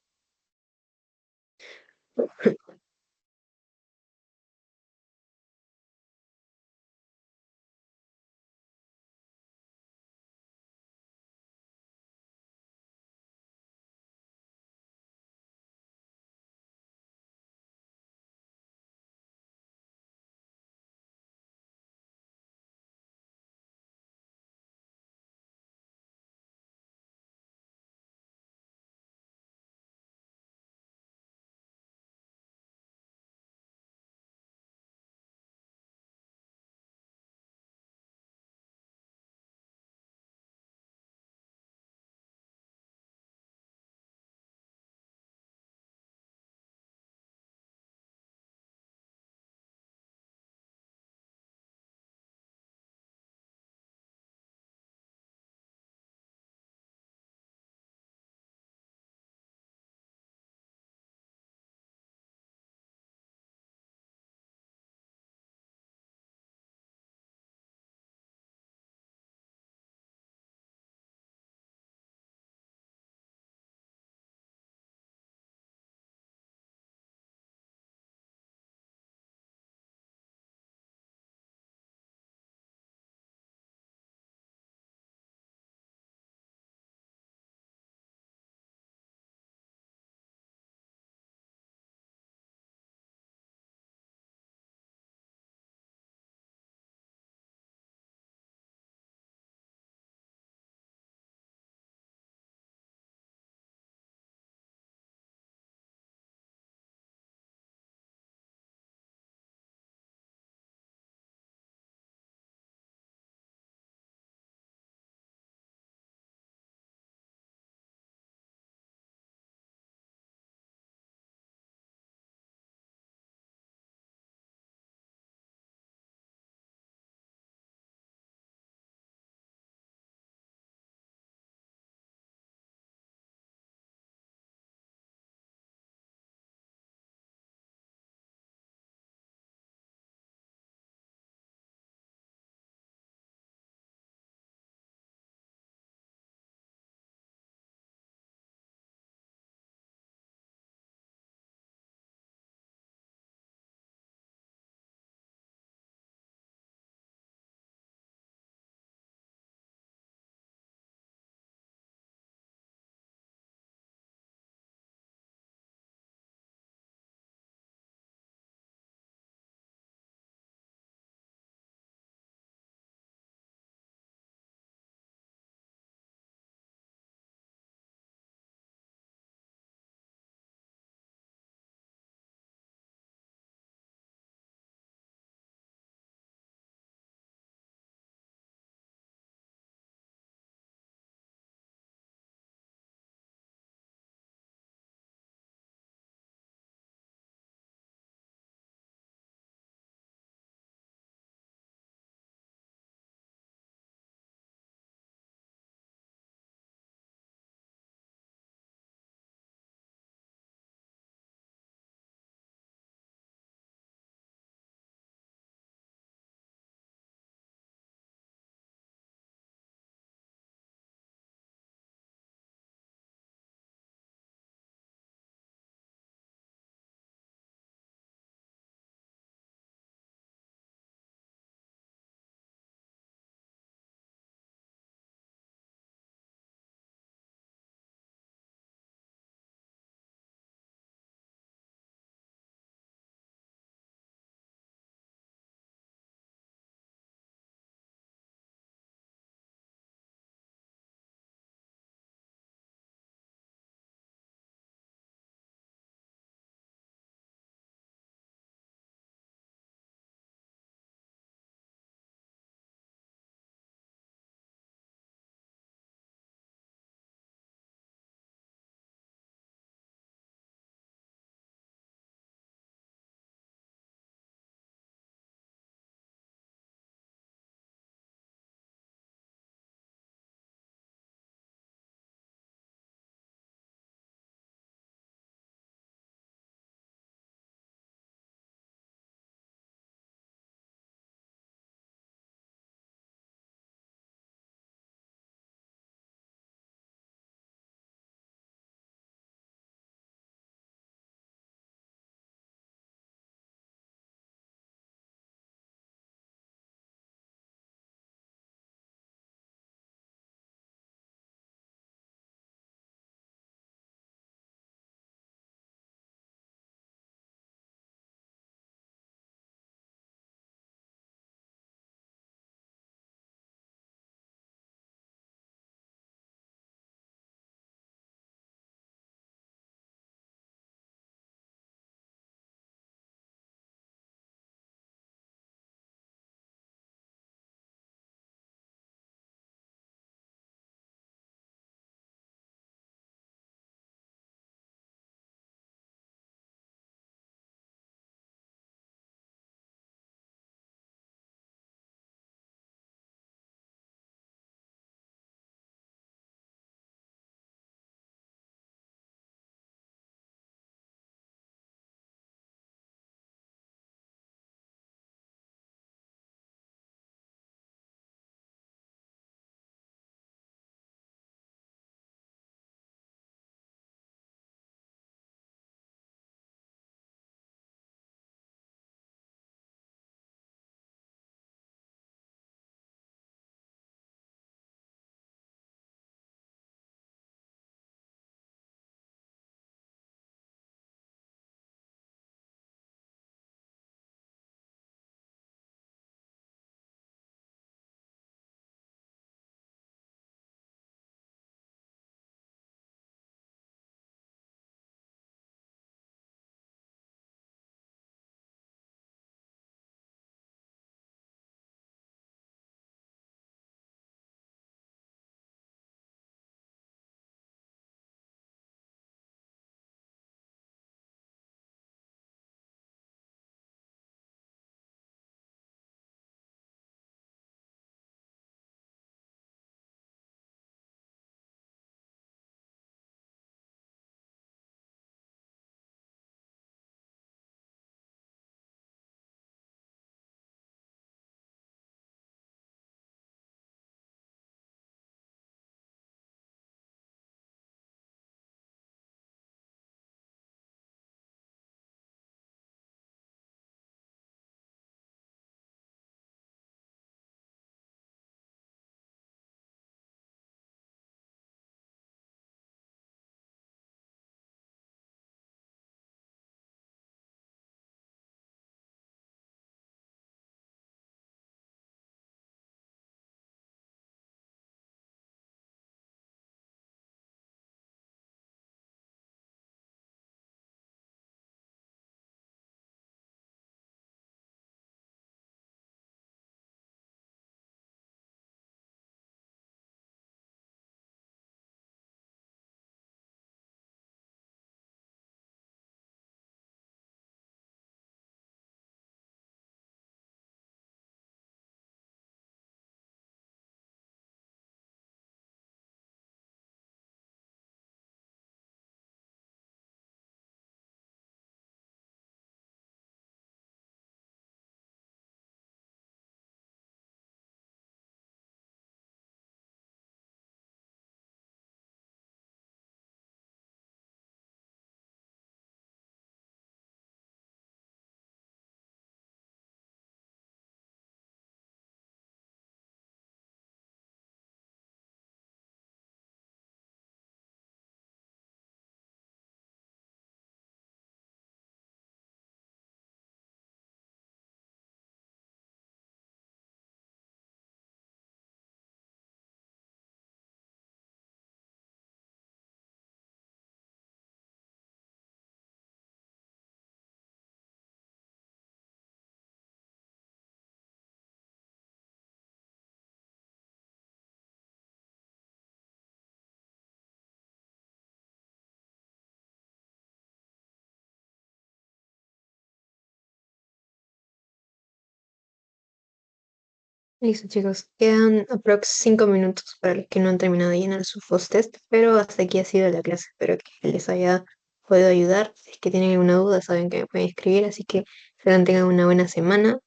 Listo, chicos. Quedan aprox 5 minutos para los que no han terminado de llenar su post-test, pero hasta aquí ha sido la clase. Espero que les haya podido ayudar. Si es que tienen alguna duda, saben que me pueden escribir, así que esperan tengan una buena semana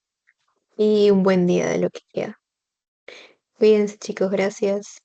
y un buen día de lo que queda. Cuídense, chicos. Gracias.